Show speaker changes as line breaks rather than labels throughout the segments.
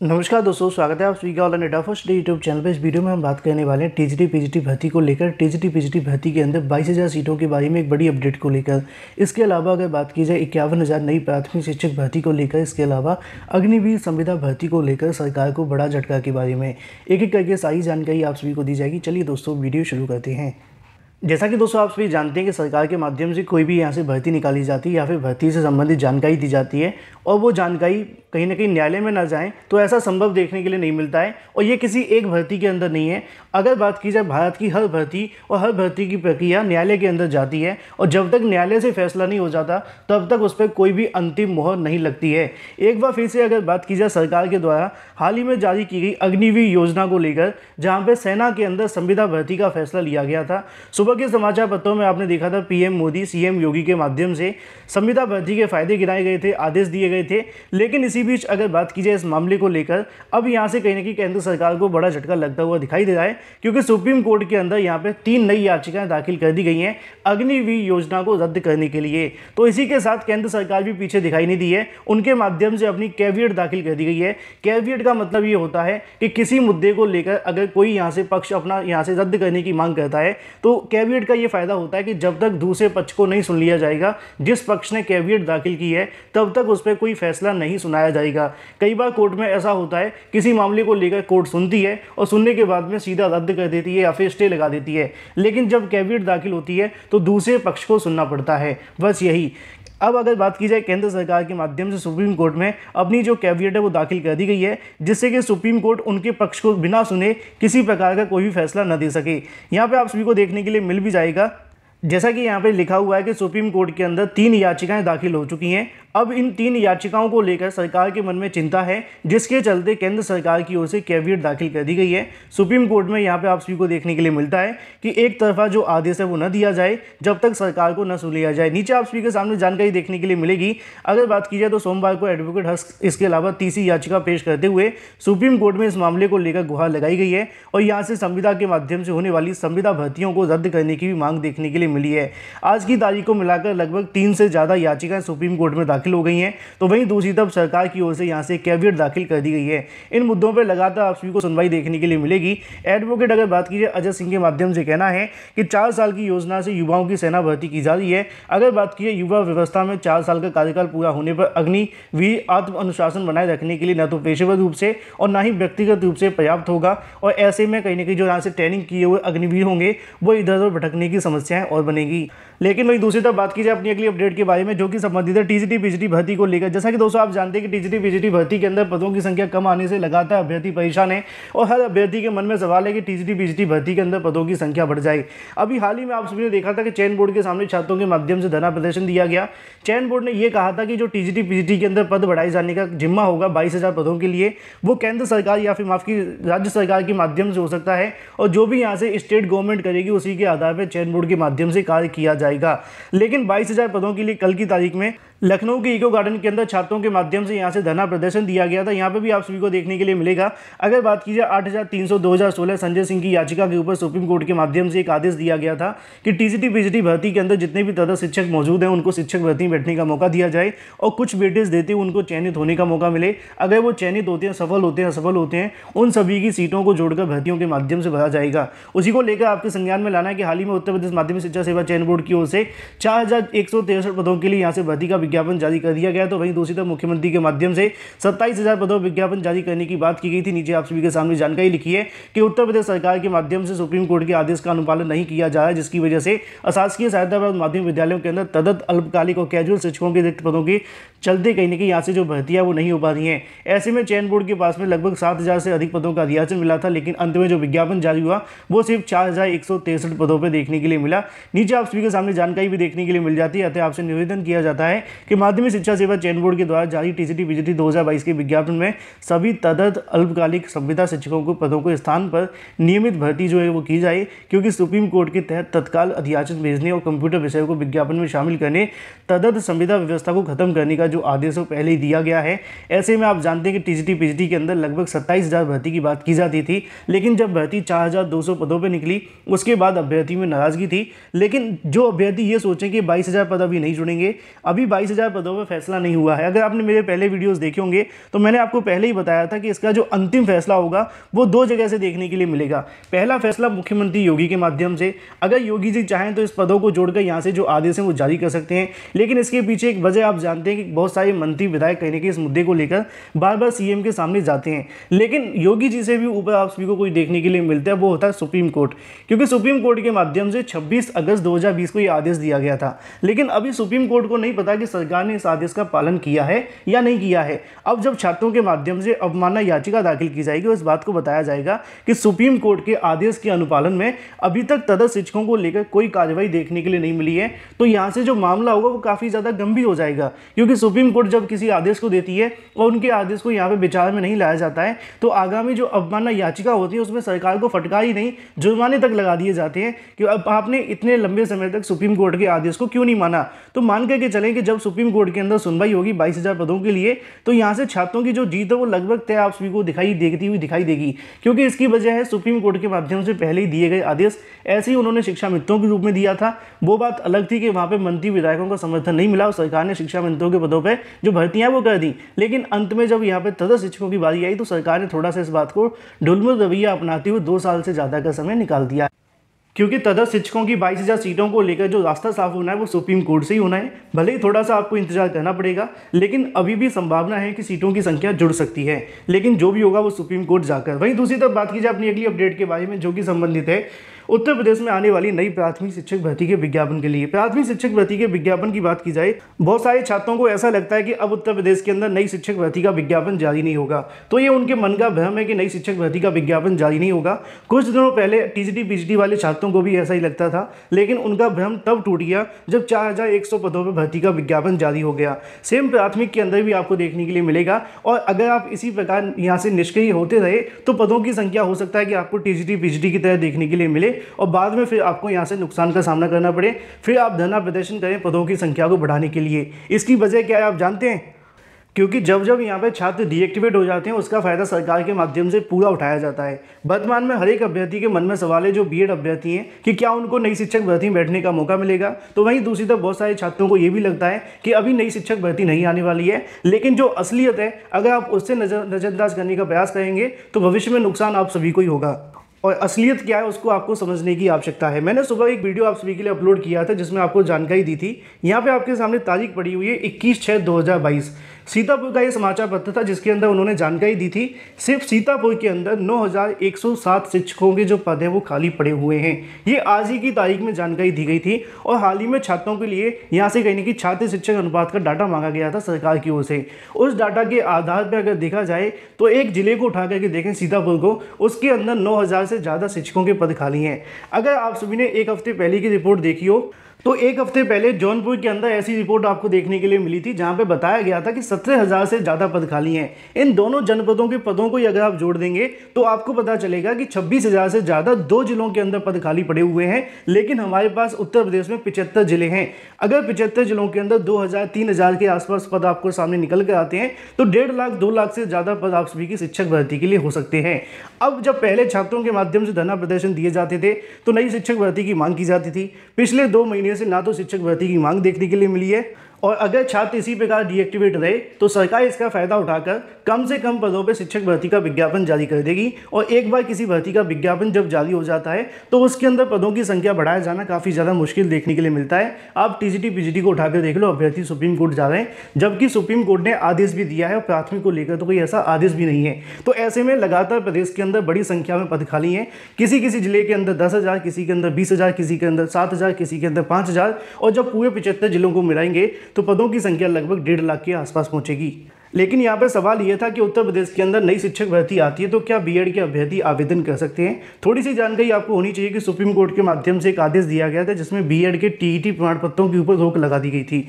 नमस्कार दोस्तों, स्वागत है आप सभी का online data first day YouTube channel पर। इस वीडियो में हम बात करने वाले हैं टीजीटी पीजीटी भर्ती को लेकर। टीजीटी पीजीटी भर्ती के अंदर 22,000 सीटों के बारे में एक बड़ी अपडेट को लेकर। इसके अलावा अगर बात की जाए 51,000 नई प्राथमिक शिक्षक भर्ती को लेकर, इसके अलावा अग्निवीर संविदा भर्ती को लेकर सरकार को बड़ा झटका के बारे में एक एक करके सारी जानकारी आप सभी को दी जाएगी। चलिए दोस्तों, वीडियो शुरू करते हैं। जैसा कि दोस्तों आप सभी जानते हैं कि सरकार के माध्यम से कोई भी यहाँ से भर्ती निकाली जाती है या फिर भर्ती से संबंधित जानकारी दी जाती है और वो जानकारी कहीं ना कहीं न्यायालय में ना जाए तो ऐसा संभव देखने के लिए नहीं मिलता है। और ये किसी एक भर्ती के अंदर नहीं है। अगर बात की जाए भारत की हर भर्ती और हर भर्ती की प्रक्रिया न्यायालय के अंदर जाती है और जब तक न्यायालय से फैसला नहीं हो जाता तब तक उस पर कोई भी अंतिम मोहर नहीं लगती है। एक बार फिर से अगर बात की जाए सरकार के द्वारा हाल ही में जारी की गई अग्निवीर योजना को लेकर, जहाँ पर सेना के अंदर संविदा भर्ती का फैसला लिया गया था। सुबह के समाचार पत्रों में आपने देखा था पीएम मोदी सीएम योगी के माध्यम से संविदा भर्ती के फायदे गिनाए गए थे, आदेश दिए गए थे। लेकिन इसी बीच अगर बात की जाए इस मामले को लेकर, अब यहाँ से कहीं ना कहीं केंद्र सरकार को बड़ा झटका लगता हुआ दिखाई दे रहा है, क्योंकि सुप्रीम कोर्ट के अंदर यहाँ पे 3 नई याचिकाएं दाखिल कर दी गई हैं अग्निवीर योजना को रद्द करने के लिए। तो इसी के साथ केंद्र सरकार भी पीछे दिखाई नहीं दी है, उनके माध्यम से अपनी कैविएट दाखिल कर दी गई है। कैविएट का मतलब ये होता है कि किसी मुद्दे को लेकर अगर कोई यहाँ से पक्ष अपना यहाँ से रद्द करने की मांग करता है तो कैविएट का ये फायदा होता है कि जब तक दूसरे पक्ष को नहीं सुन लिया जाएगा, जिस पक्ष ने कैविएट दाखिल की है, तब तक उस पर कोई फैसला नहीं सुनाया जाएगा। कई बार कोर्ट में ऐसा होता है, किसी मामले को लेकर कोर्ट सुनती है और सुनने के बाद में सीधा रद्द कर देती है या फिर स्टे लगा देती है। लेकिन जब कैविएट दाखिल होती है तो दूसरे पक्ष को सुनना पड़ता है, बस यही। अब अगर बात की जाए केंद्र सरकार के माध्यम से सुप्रीम कोर्ट में अपनी जो कैविएट है वो दाखिल कर दी गई है, जिससे कि सुप्रीम कोर्ट उनके पक्ष को बिना सुने किसी प्रकार का कोई भी फैसला न दे सके। यहाँ पे आप सभी को देखने के लिए मिल भी जाएगा, जैसा कि यहाँ पे लिखा हुआ है कि सुप्रीम कोर्ट के अंदर 3 याचिकाएं दाखिल हो चुकी हैं। अब इन 3 याचिकाओं को लेकर सरकार के मन में चिंता है, जिसके चलते केंद्र सरकार की ओर से कैविएट दाखिल कर दी गई है। सुप्रीम कोर्ट में यहाँ पे आप सभी को देखने के लिए मिलता है कि एक तरफा जो आदेश है वो न दिया जाए जब तक सरकार को न सुन लिया जाए। नीचे आप सभी के सामने जानकारी देखने के लिए मिलेगी। अगर बात की जाए तो सोमवार को एडवोकेट हर्ष इसके अलावा तीसरी याचिका पेश करते हुए सुप्रीम कोर्ट में इस मामले को लेकर गुहार लगाई गई है और यहाँ से संविदा के माध्यम से होने वाली संविदा भर्तियों को रद्द करने की भी मांग देखने के लिए मिली है। आज की तारीख को मिलाकर लगभग 3 से ज़्यादा याचिकाएं सुप्रीम कोर्ट में दाखिल हो गई हैं। तो वहीं दूसरी तरफ सरकार की ओर से यहां से कैविएट दाखिल कर दी गई है। इन मुद्दों पर लगातार आप सभी को सुनवाई देखने के लिए मिलेगी। एडवोकेट अगर बात की जाए अजय सिंह के माध्यम से कहना है कि 4 साल की योजना से युवाओं की सेना भर्ती की जा रही है। अगर बात की जाए युवा व्यवस्था में 4 साल का कार्यकाल पूरा होने पर अग्निवीर आत्म अनुशासन बनाए रखने के लिए न तो पेशेवर रूप से और न ही व्यक्तिगत रूप से पर्याप्त होगा, और ऐसे में कहीं ना कहीं जो यहाँ से ट्रेनिंग किए हुए अग्निवीर होंगे वो इधर उधर भटकने की समस्याएं और बनेगी। लेकिन वही दूसरी तरफ बात की जाए अपनी अगली अपडेट के बारे में, जो कि संबंधित है टीजीटी पीजीटी भर्ती को लेकर। जैसा कि दोस्तों आप जानते हैं कि टीजीटी पीजीटी भर्ती के अंदर पदों की संख्या कम आने से लगातार अभ्यर्थी परेशान है और हर अभ्यर्थी के मन में सवाल है कि टीजीटी पीजीटी भर्ती के अंदर पदों की संख्या बढ़ जाए। अभी हाल ही में आप सभी ने देखा था कि चयन बोर्ड के सामने छात्रों के माध्यम से धरना प्रदर्शन दिया गया। चयन बोर्ड ने यह कहा था कि जो टीजीटी पीजीटी के अंदर पद बढ़ाए जाने का जिम्मा होगा 22,000 पदों के लिए, वो केंद्र सरकार या फिर माफ की राज्य सरकार के माध्यम से हो सकता है, और जो भी यहाँ से स्टेट गवर्नमेंट करेगी उसी के आधार पर चयन बोर्ड के माध्यम से कार्य किया जाएगा। लेकिन 22,000 पदों के लिए कल की तारीख में लखनऊ के इको गार्डन के अंदर छात्रों के माध्यम से यहां से धरना प्रदर्शन दिया गया था। यहां पे भी आप सभी को देखने के लिए मिलेगा। अगर बात की जाए 8,300 2016 संजय सिंह की याचिका के ऊपर सुप्रीम कोर्ट के माध्यम से एक आदेश दिया गया था कि टीजीटी पीजीटी भर्ती के अंदर जितने भी तदर्थ शिक्षक मौजूद हैं उनको शिक्षक भर्ती में बैठने का मौका दिया जाए और कुछ वेटेज देते हुए उनको चयनित होने का मौका मिले। अगर वो चयनित होते हैं, सफल होते हैं, असफल होते हैं, उन सभी की सीटों को जोड़कर भर्तियों के माध्यम से भरा जाएगा। उसी को लेकर आपके संज्ञान में लाना है कि हाल ही में उत्तर प्रदेश माध्यमिक शिक्षा सेवा चयन बोर्ड की ओर से 4,163 पदों के लिए यहाँ से भर्ती का विज्ञापन जारी कर दिया गया। तो वहीं दूसरी तरफ मुख्यमंत्री के माध्यम से 27,000 पदों विज्ञापन जारी करने की बात की गई थी। नीचे आप सभी के सामने जानकारी लिखी है कि उत्तर प्रदेश सरकार के माध्यम से सुप्रीम कोर्ट के आदेश का अनुपालन नहीं किया जा रहा है, जिसकी वजह से अशासकीय सहायता प्राप्त माध्यमिक विद्यालयों के अंदर तदर्थ अल्पकालिक और कैजुअल शिक्षकों के रिक्त पदों के चलते कहीं ना कहीं यहाँ से जो भर्तियां वो नहीं हो पा रही हैं। ऐसे में चयन बोर्ड के पास में लगभग 7,000 से अधिक पदों का अधियाचन मिला था, लेकिन अंत में जो विज्ञापन जारी हुआ वो सिर्फ 4,163 पदों पर देखने के लिए मिला। नीचे आप सभी के सामने जानकारी भी देखने के लिए मिल जाती है। अतः आपसे निवेदन किया जाता है कि माध्यमिक शिक्षा सेवा चयन बोर्ड के द्वारा जारी टीजीटी पीजीटी 2022 के विज्ञापन में सभी तदर्थ अल्पकालिक संविदा शिक्षकों को पदों को स्थान पर नियमित भर्ती जो है वो की जाए, क्योंकि सुप्रीम कोर्ट के तहत तत्काल अधियाचन भेजने और कंप्यूटर विषयों को विज्ञापन में शामिल करने, तदर्थ संविदा व्यवस्था को खत्म करने का जो आदेश है पहले ही दिया गया है। ऐसे में आप जानते हैं कि टीजीटी पीजीटी के अंदर लगभग 27,000 भर्ती की बात की जाती थी, लेकिन जब भर्ती 4,200 पदों पर निकली उसके बाद अभ्यर्थी में नाराजगी थी। लेकिन जो अभ्यर्थी ये सोचें कि 22,000 पद अभी नहीं जुड़ेंगे, अभी 22,000 पदों पर फैसला नहीं हुआ है। अगर आपने मेरे पहले वीडियोस देखे होंगे तो मैंने आपको पहले ही बताया था कि इसका जो अंतिम फैसला होगा वो 2 जगह से देखने के लिए मिलेगा। पहला फैसला मुख्यमंत्री योगी के माध्यम से, अगर योगी जी चाहें तो इस पदों को जोड़कर यहाँ से जो आदेश हैं वो जारी कर सकते हैं। लेकिन इसके पीछे एक वजह आप जानते हैं कि बहुत सारे मंत्री विधायक कहने के इस मुद्दे को लेकर बार बार सीएम के सामने जाते हैं, लेकिन योगी जी से भी ऊपर आप सभी को कोई देखने के लिए मिलता है, वो होता है सुप्रीम कोर्ट। क्योंकि सुप्रीम कोर्ट के माध्यम से 26 अगस्त 2020 को ये आदेश दिया गया था, लेकिन अभी सुप्रीम कोर्ट को नहीं पता कि सरकार ने इस आदेश का पालन किया है या नहीं किया है। अब जब छात्रों के माध्यम से अवमानना याचिका दाखिल की जाएगी और इस बात को बताया जाएगा कि सुप्रीम कोर्ट के आदेश के अनुपालन में अभी तक तटस्थ शिक्षकों को लेकर कोई कार्रवाई देखने के लिए नहीं मिली है, तो यहाँ से जो मामला होगा वो काफ़ी ज़्यादा गंभीर हो जाएगा। क्योंकि सुप्रीम कोर्ट जब किसी आदेश को देती है और उनके आदेश को यहाँ पे विचार में नहीं लाया जाता है, तो आगामी जो अवमानना याचिका होती है उसमें सरकार को फटकार ही नहीं, जुर्माने तक लगा दिए जाते हैं कि अब आपने इतने लंबे समय तक सुप्रीम कोर्ट के आदेश को क्यों नहीं माना। तो मान करके चलें कि जब सुप्रीम कोर्ट के अंदर सुनवाई होगी 22,000 पदों के लिए, तो यहाँ से छात्रों की जो जीत है वो लगभग तय आप सभी को दिखाई देगी। क्योंकि इसकी वजह है सुप्रीम कोर्ट के माध्यम से पहले ही दिए गए आदेश, ऐसे ही उन्होंने शिक्षा मित्रों के रूप में दिया था। वो बात अलग थी कि वहाँ पे मंत्री विधायकों का समर्थन नहीं मिला और सरकार ने शिक्षा मित्रों के पदों पर जो भर्तियां वो कर दी। लेकिन अंत में जब यहाँ पे तटस्थ शिक्षकों की बारी आई तो सरकार ने थोड़ा सा इस बात को ढुलमुल रवैया अपनाते हुए 2 साल से ज़्यादा का समय निकाल दिया। क्योंकि तटस्थ शिक्षकों की 22,000 सीटों को लेकर जो रास्ता साफ होना है वो सुप्रीम कोर्ट से ही होना है। भले ही थोड़ा सा आपको इंतजार करना पड़ेगा, लेकिन अभी भी संभावना है कि सीटों की संख्या जुड़ सकती है, लेकिन जो भी होगा वो सुप्रीम कोर्ट जाकर। वहीं दूसरी तरफ बात की जाए अपनी अगली अपडेट के बारे में, जो कि संबंधित है उत्तर प्रदेश में आने वाली नई प्राथमिक शिक्षक भर्ती के विज्ञापन के लिए। प्राथमिक शिक्षक भर्ती के विज्ञापन की बात की जाए, बहुत सारे छात्रों को ऐसा लगता है कि अब उत्तर प्रदेश के अंदर नई शिक्षक भर्ती का विज्ञापन जारी नहीं होगा। तो ये उनके मन का भ्रम है कि नई शिक्षक भर्ती का विज्ञापन जारी नहीं होगा। कुछ दिनों पहले टीजीटी पीजीटी वाले छात्रों को भी ऐसा ही लगता था, लेकिन उनका भ्रम तब टूट गया जब 4100 पदों पर भर्ती का विज्ञापन जारी हो गया। सेम प्राथमिक के अंदर भी आपको देखने के लिए मिलेगा, और अगर आप इसी प्रकार यहाँ से निष्क्रिय होते रहे तो पदों की संख्या हो सकता है कि आपको टीजीटी पीजीटी की तरह देखने के लिए मिले और बाद में फिर आपको यहाँ से नुकसान का सामना करना पड़े, फिर आप धरना प्रदर्शन करें पदों की संख्या को बढ़ाने के लिए। इसकी वजह क्या है आप जानते हैं? क्योंकि जब जब यहाँ पे छात्र डीएक्टिवेट हो जाते हैं उसका फायदा सरकार के माध्यम से पूरा उठाया जाता है। वर्तमान में हर एक अभ्यर्थी के मन में सवाल है, जो बीएड अभ्यर्थी हैं, कि क्या उनको नई शिक्षक भर्ती में बैठने का मौका मिलेगा। तो वहीं दूसरी तरफ बहुत सारे छात्रों को ये भी लगता है कि अभी नई शिक्षक भर्ती नहीं आने वाली है, लेकिन जो असलियत है अगर आप उससे नजरअंदाज करने का प्रयास करेंगे तो भविष्य में नुकसान आप सभी को ही होगा। और असलियत क्या है उसको आपको समझने की आवश्यकता है। मैंने सुबह एक वीडियो आप सभी के लिए अपलोड किया था जिसमें आपको जानकारी दी थी। यहाँ पे आपके सामने तारीख पड़ी हुई है 21/6/2022। सीतापुर का ये समाचार पत्र था जिसके अंदर उन्होंने जानकारी दी थी सिर्फ सीतापुर के अंदर 9,107 शिक्षकों के जो पद हैं वो खाली पड़े हुए हैं। ये आज ही की तारीख में जानकारी दी गई थी और हाल ही में छात्रों के लिए यहाँ से कहने की छात्र शिक्षक अनुपात का डाटा मांगा गया था सरकार की ओर से। उस डाटा के आधार पर अगर देखा जाए तो एक जिले को उठा करके देखें सीतापुर को, उसके अंदर 9,000 से ज़्यादा शिक्षकों के पद खाली हैं। अगर आप सभी ने एक हफ्ते पहले की रिपोर्ट देखी हो तो एक हफ्ते पहले जौनपुर के अंदर ऐसी रिपोर्ट आपको देखने के लिए मिली थी जहां पे बताया गया था कि 17,000 से ज़्यादा पद खाली हैं। इन दोनों जनपदों के पदों को अगर आप जोड़ देंगे तो आपको पता चलेगा कि 26,000 से ज़्यादा 2 जिलों के अंदर पद खाली पड़े हुए हैं। लेकिन हमारे पास उत्तर प्रदेश में 75 जिले हैं। अगर 75 जिलों के अंदर 2,000-3,000 के आसपास पद आपको सामने निकल कर आते हैं तो 1.5 लाख 2 लाख से ज़्यादा पद आप सभी की शिक्षक भर्ती के लिए हो सकते हैं। अब जब पहले छात्रों के माध्यम से धरना प्रदर्शन दिए जाते थे तो नई शिक्षक भर्ती की मांग की जाती थी। पिछले 2 महीने से ना तो शिक्षक भर्ती की मांग देखने के लिए मिली है, और अगर छात्र इसी प्रकार डीएक्टिवेट रहे तो सरकार इसका फायदा उठाकर कम से कम पदों पर शिक्षक भर्ती का विज्ञापन जारी कर देगी। और एक बार किसी भर्ती का विज्ञापन जब जारी हो जाता है तो उसके अंदर पदों की संख्या बढ़ाया जाना काफ़ी ज़्यादा मुश्किल देखने के लिए मिलता है। आप टीजीटी पीजीटी को उठाकर देख लो, अभ्यर्थी सुप्रीम कोर्ट जा रहे हैं, जबकि सुप्रीम कोर्ट ने आदेश भी दिया है और प्राथमिक को लेकर तो कोई ऐसा आदेश भी नहीं है। तो ऐसे में लगातार प्रदेश के अंदर बड़ी संख्या में पद खाली हैं। किसी किसी जिले के अंदर 10,000, किसी के अंदर 20,000, किसी के अंदर 7,000, किसी के अंदर 5,000, और जब पूरे 75 जिलों को मिलाएंगे तो पदों की संख्या लगभग 1.5 लाख के आसपास पहुंचेगी। लेकिन यहाँ पर सवाल यह था कि उत्तर प्रदेश के अंदर नई शिक्षक भर्ती आती है तो क्या बीएड के अभ्यर्थी आवेदन कर सकते हैं? थोड़ी सी जानकारी आपको होनी चाहिए कि सुप्रीम कोर्ट के माध्यम से एक आदेश दिया गया था जिसमें बीएड के टीईटी प्रमाण पत्रों के ऊपर रोक लगा दी गई थी।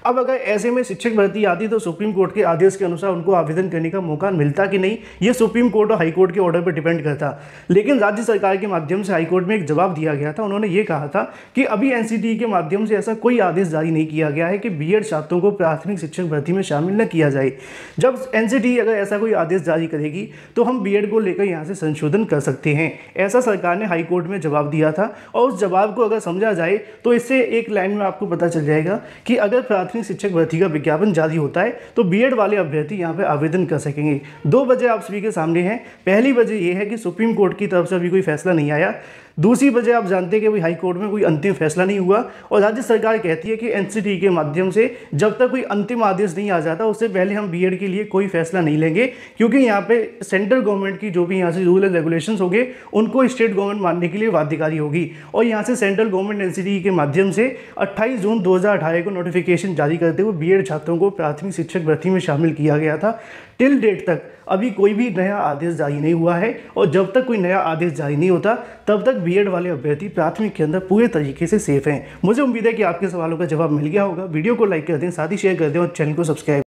अब अगर ऐसे में शिक्षक भर्ती आती तो सुप्रीम कोर्ट के आदेश के अनुसार उनको आवेदन करने का मौका मिलता कि नहीं, ये सुप्रीम कोर्ट और हाईकोर्ट के ऑर्डर पर डिपेंड करता। लेकिन राज्य सरकार के माध्यम से हाईकोर्ट में एक जवाब दिया गया था। उन्होंने ये कहा था कि अभी एनसीटीई के माध्यम से ऐसा कोई आदेश जारी नहीं किया गया है कि बीएड छात्रों को प्राथमिक शिक्षक भर्ती में शामिल न किया जाए। जब एनसीटी अगर ऐसा कोई आदेश जारी करेगी तो हम बीएड को लेकर यहाँ से संशोधन कर सकते हैं, ऐसा सरकार ने हाई कोर्ट में जवाब दिया था। और उस जवाब को अगर समझा जाए तो इससे एक लाइन में आपको पता चल जाएगा कि अगर प्राथमिक शिक्षक भर्ती का विज्ञापन जारी होता है तो बीएड वाले अभ्यर्थी यहाँ पे आवेदन कर सकेंगे। 2 वजह आप सभी के सामने हैं। पहली वजह यह है कि सुप्रीम कोर्ट की तरफ से अभी कोई फैसला नहीं आया। दूसरी वजह आप जानते हैं कि भाई हाई कोर्ट में कोई अंतिम फैसला नहीं हुआ और राज्य सरकार कहती है कि एनसीटी के माध्यम से जब तक कोई अंतिम आदेश नहीं आ जाता उससे पहले हम बीएड के लिए कोई फैसला नहीं लेंगे, क्योंकि यहाँ पे सेंट्रल गवर्नमेंट की जो भी यहाँ से रूल एंड रेगुलेशंस होंगे उनको स्टेट गवर्नमेंट मानने के लिए बाध्यकारी होगी। और यहाँ से सेंट्रल गवर्नमेंट एनसीटी के माध्यम से 28 जून 2018 को नोटिफिकेशन जारी करते हुए बीएड छात्रों को प्राथमिक शिक्षक भर्ती में शामिल किया गया था। टिल डेट तक अभी कोई भी नया आदेश जारी नहीं हुआ है और जब तक कोई नया आदेश जारी नहीं होता तब तक बीएड वाले अभ्यर्थी प्राथमिक के अंदर पूरे तरीके से सेफ हैं। मुझे उम्मीद है कि आपके सवालों का जवाब मिल गया होगा। वीडियो को लाइक कर दें, साथ ही शेयर कर दें और चैनल को सब्सक्राइब